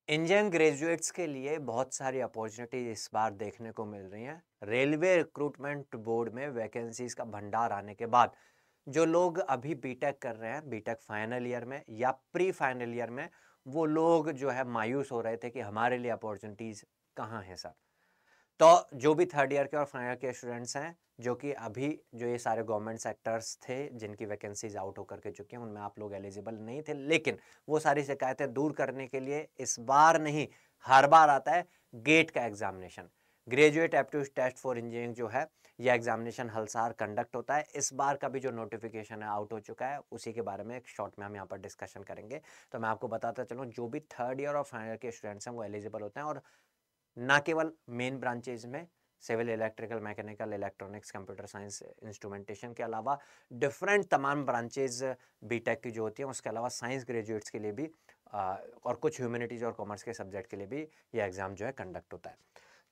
Engineering graduates के लिए बहुत सारी अपॉर्चुनिटी इस बार देखने को मिल रही हैं। रेलवे रिक्रूटमेंट बोर्ड में वैकेंसीज का भंडार आने के बाद जो लोग अभी बीटेक कर रहे हैं, बीटेक फाइनल ईयर में या प्री फाइनल ईयर में, वो लोग जो है मायूस हो रहे थे कि हमारे लिए अपॉर्चुनिटीज कहाँ हैं सर। तो जो भी थर्ड ईयर के और फाइनल ईयर के स्टूडेंट्स हैं, जो कि अभी जो ये सारे गवर्नमेंट सेक्टर्स थे जिनकी वैकेंसीज आउट होकर के चुकी हैं, उनमें आप लोग एलिजिबल नहीं थे, लेकिन वो सारी शिकायतें दूर करने के लिए इस बार नहीं, हर बार आता है गेट का examination. Graduate aptitude test for engineering जो है, यह एग्जामिनेशन हर साल कंडक्ट होता है। इस बार का भी जो नोटिफिकेशन है आउट हो चुका है, उसी के बारे में एक शॉर्ट में हम यहाँ पर डिस्कशन करेंगे। तो मैं आपको बताता चलूँ, जो भी थर्ड ईयर और फाइनल ईयर के स्टूडेंट्स हैं वो एलिजिबल होते हैं, और ना केवल मेन ब्रांचेज में civil, electrical, mechanical, electronics, computer science, instrumentation के अलावा डिफरेंट तमाम ब्रांचेज बीटेक की जो होती हैं, उसके अलावा साइंस ग्रेजुएट्स के लिए भी और कुछ ह्यूमैनिटीज और कॉमर्स के सब्जेक्ट के लिए भी ये एग्जाम जो है कंडक्ट होता है।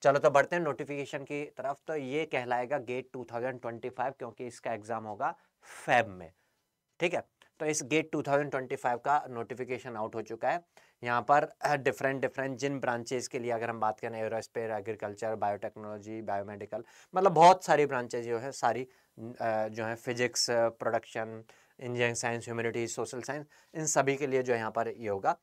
चलो तो बढ़ते हैं नोटिफिकेशन की तरफ। तो ये कहलाएगा गेट 2025, क्योंकि इसका एग्जाम होगा फेब में। ठीक है, तो इस गेट 2025 का नोटिफिकेशन आउट हो चुका है। यहाँ पर डिफरेंट डिफरेंट जिन ब्रांचेस के लिए अगर हम बात करें, एरोस्पेस, एग्रीकल्चर, बायोटेक्नोलॉजी, बायोमेडिकल, मतलब बहुत सारी ब्रांचेज जो है, सारी जो है physics, production, engineering science, humanities, social science, इन सभी के लिए जो है यहाँ पर ये होगा।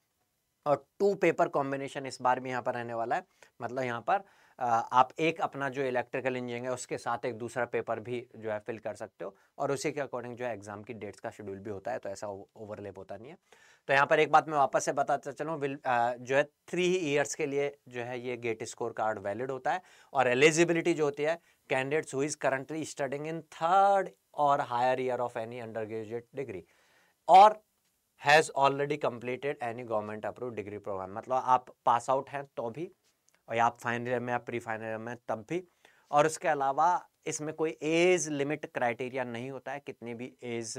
और 2 पेपर कॉम्बिनेशन इस बार भी यहाँ पर रहने वाला है। मतलब यहाँ पर आप एक अपना जो इलेक्ट्रिकल इंजीनियरिंग है उसके साथ एक दूसरा पेपर भी जो है फिल कर सकते हो, और उसी के अकॉर्डिंग जो है एग्जाम की डेट्स का शेड्यूल भी होता है, तो ऐसा ओवरलैप होता नहीं है। तो यहाँ पर एक बात मैं वापस से बताता चलूँ, जो है 3 ईयर्स के लिए जो है ये गेट स्कोर कार्ड वैलिड होता है। और एलिजिबिलिटी जो होती है, candidates who is currently studying in third और higher year of any under graduate degree और has already completed any government approve degree program. मतलब आप पास आउट हैं तो भी, और आप फाइनल ईयर में या प्री फाइनल ईयर में तब भी। और उसके अलावा इसमें कोई एज लिमिट क्राइटेरिया नहीं होता है, कितनी भी एज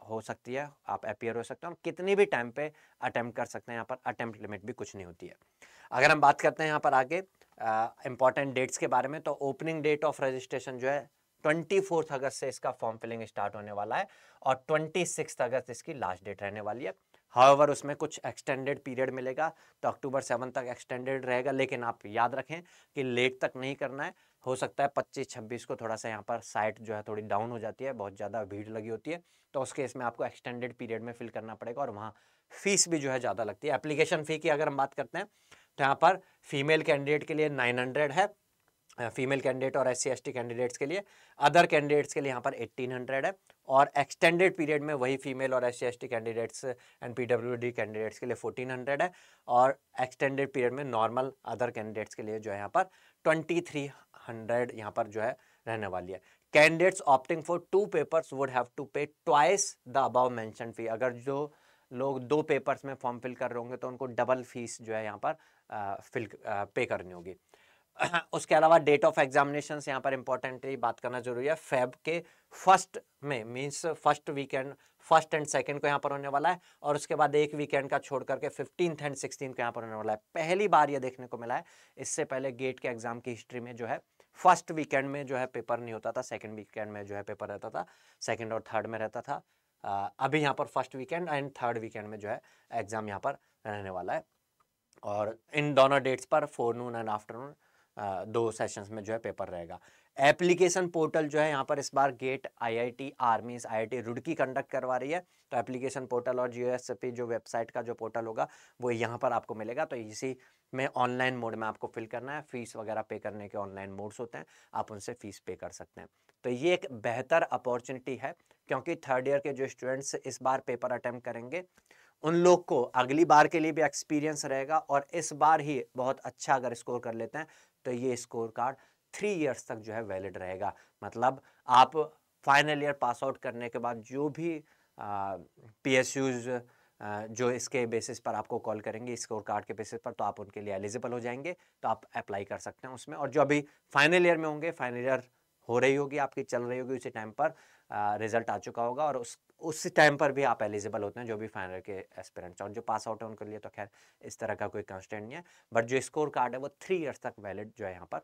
हो सकती है, आप अपियर हो सकते हैं, और कितनी भी टाइम पे अटेम्प्ट कर सकते हैं। यहाँ पर अटेम्प्ट लिमिट भी कुछ नहीं होती है। अगर हम बात करते हैं यहाँ पर आगे इंपॉर्टेंट डेट्स के बारे में, तो ओपनिंग डेट ऑफ रजिस्ट्रेशन जो है 24 अगस्त से इसका फॉर्म फिलिंग स्टार्ट होने वाला है, और 26 अगस्त इसकी लास्ट डेट रहने वाली है। हाउएवर उसमें कुछ एक्सटेंडेड पीरियड मिलेगा, तो अक्टूबर 7 तक एक्सटेंडेड रहेगा, लेकिन आप याद रखें कि लेट तक नहीं करना है। हो सकता है 25-26 को थोड़ा सा यहाँ पर साइट जो है थोड़ी डाउन हो जाती है, बहुत ज़्यादा भीड़ लगी होती है, तो उस केस में आपको एक्सटेंडेड पीरियड में फिल करना पड़ेगा, और वहाँ फीस भी जो है ज़्यादा लगती है। एप्लीकेशन फ़ी की अगर हम बात करते हैं, तो यहाँ पर फीमेल कैंडिडेट के लिए 900 है, फीमेल कैंडिडेट और SC ST कैंडिडेट्स के लिए। अदर कैंडिडेट्स के लिए यहाँ पर 1800 है, और एक्सटेंडेड पीरियड में वही फीमेल और SC ST candidates and PWD candidates के लिए 1400 है, और एक्सटेंडेड पीरियड में नॉर्मल अदर कैंडिडेट्स के लिए जो है यहाँ पर 2300 यहाँ पर जो है रहने वाली है। Candidates opting for 2 papers would have to pay twice the above mention fee. अगर जो लोग 2 पेपर्स में फॉर्म फिल कर रहे होंगे तो उनको डबल फीस जो है यहाँ पर पे करनी होगी। उसके अलावा डेट ऑफ एग्जामिनेशन यहाँ पर इंपॉर्टेंटली बात करना जरूरी है। फेब के फर्स्ट में, means first weekend, first and second को यहाँ पर होने वाला है, और उसके बाद एक वीकेंड का छोड़ करके 15th एंड 16th को यहाँ पर होने वाला है। पहली बार ये देखने को मिला है। इससे पहले गेट के एग्जाम की हिस्ट्री में जो है फर्स्ट वीकेंड में जो है पेपर नहीं होता था, सेकेंड वीकेंड में जो है पेपर रहता था, सेकेंड और थर्ड में रहता था। अभी यहाँ पर first weekend and third weekend में जो है एग्जाम यहाँ पर रहने वाला है, और इन दोनों डेट्स पर फोरनून एंड आफ्टरनून 2 सेशंस में जो है पेपर रहेगा। एप्लीकेशन पोर्टल जो है यहाँ पर इस बार गेट IIT आर्मी IIT रुड़की कंडक्ट करवा रही है, तो एप्लीकेशन पोर्टल और GSP जो वेबसाइट का जो पोर्टल होगा वो यहाँ पर आपको मिलेगा। तो इसी में ऑनलाइन मोड में आपको फिल करना है। फीस वगैरह पे करने के ऑनलाइन मोड्स होते हैं, आप उनसे फीस पे कर सकते हैं। तो ये एक बेहतर अपॉर्चुनिटी है, क्योंकि थर्ड ईयर के जो स्टूडेंट्स इस बार पेपर अटेम्प्ट करेंगे, उन लोग को अगली बार के लिए भी एक्सपीरियंस रहेगा, और इस बार ही बहुत अच्छा अगर स्कोर कर लेते हैं तो ये स्कोर कार्ड 3 ईयर्स तक जो है वैलिड रहेगा। मतलब आप फाइनल ईयर पास आउट करने के बाद जो भी PSUs जो इसके बेसिस पर आपको कॉल करेंगे, स्कोर कार्ड के बेसिस पर, तो आप उनके लिए एलिजिबल हो जाएंगे, तो आप अप्लाई कर सकते हैं उसमें। और जो अभी फाइनल ईयर में होंगे, फाइनल ईयर हो रही होगी आपकी, चल रही होगी, उसी टाइम पर रिजल्ट आ चुका होगा, और उस टाइम पर भी आप एलिजिबल होते हैं, जो भी फाइनल के एस्पिरेंट्स। और जो पास आउट है उनके लिए तो खैर इस तरह का कोई कंस्टेंट नहीं है, बट जो स्कोर कार्ड है वो 3 ईयर्स तक वैलिड जो है यहाँ पर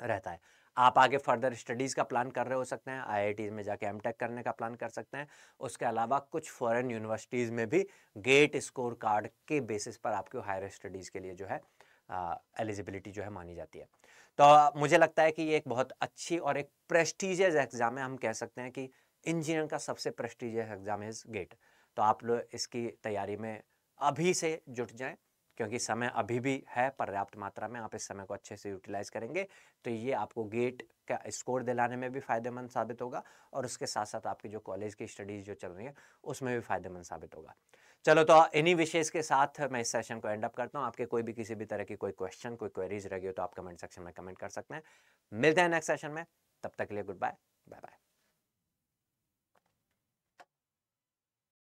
रहता है। आप आगे फर्दर स्टडीज़ का प्लान कर रहे हो सकते हैं, आईआईटी में जाके एमटेक करने का प्लान कर सकते हैं। उसके अलावा कुछ फॉरेन यूनिवर्सिटीज़ में भी गेट स्कोर कार्ड के बेसिस पर आपको हायर स्टडीज़ के लिए जो है एलिजिबिलिटी जो है मानी जाती है। तो मुझे लगता है कि ये एक बहुत अच्छी और एक प्रेस्टीजियस एग्ज़ाम है। हम कह सकते हैं कि इंजीनियरिंग का सबसे प्रेस्टीजियस एग्ज़ाम इज़ गेट। तो आप लोग इसकी तैयारी में अभी से जुट जाएँ, क्योंकि समय अभी भी है पर्याप्त मात्रा में। आप इस समय को अच्छे से यूटिलाइज़ करेंगे तो ये आपको गेट का स्कोर दिलाने में भी फ़ायदेमंद साबित होगा और उसके साथ-साथ आपकी जो कॉलेज की स्टडीज़ जो चल रही हैं, उसमें भी फ़ायदेमंद साबित होगा। चलो, तो इन्हीं विशेष के साथ मैं इस सेशन को एंड अप करता हूँ। आपके कोई भी किसी भी तरह की कोई क्वेश्चन, कोई क्वेरीज़ रह गई हो तो आप कमेंट सेक्शन में कमेंट कर सकते हैं। मिलते हैं नेक्स्ट सेशन में, तब तक के लिए गुड बाय, बाय-बाय।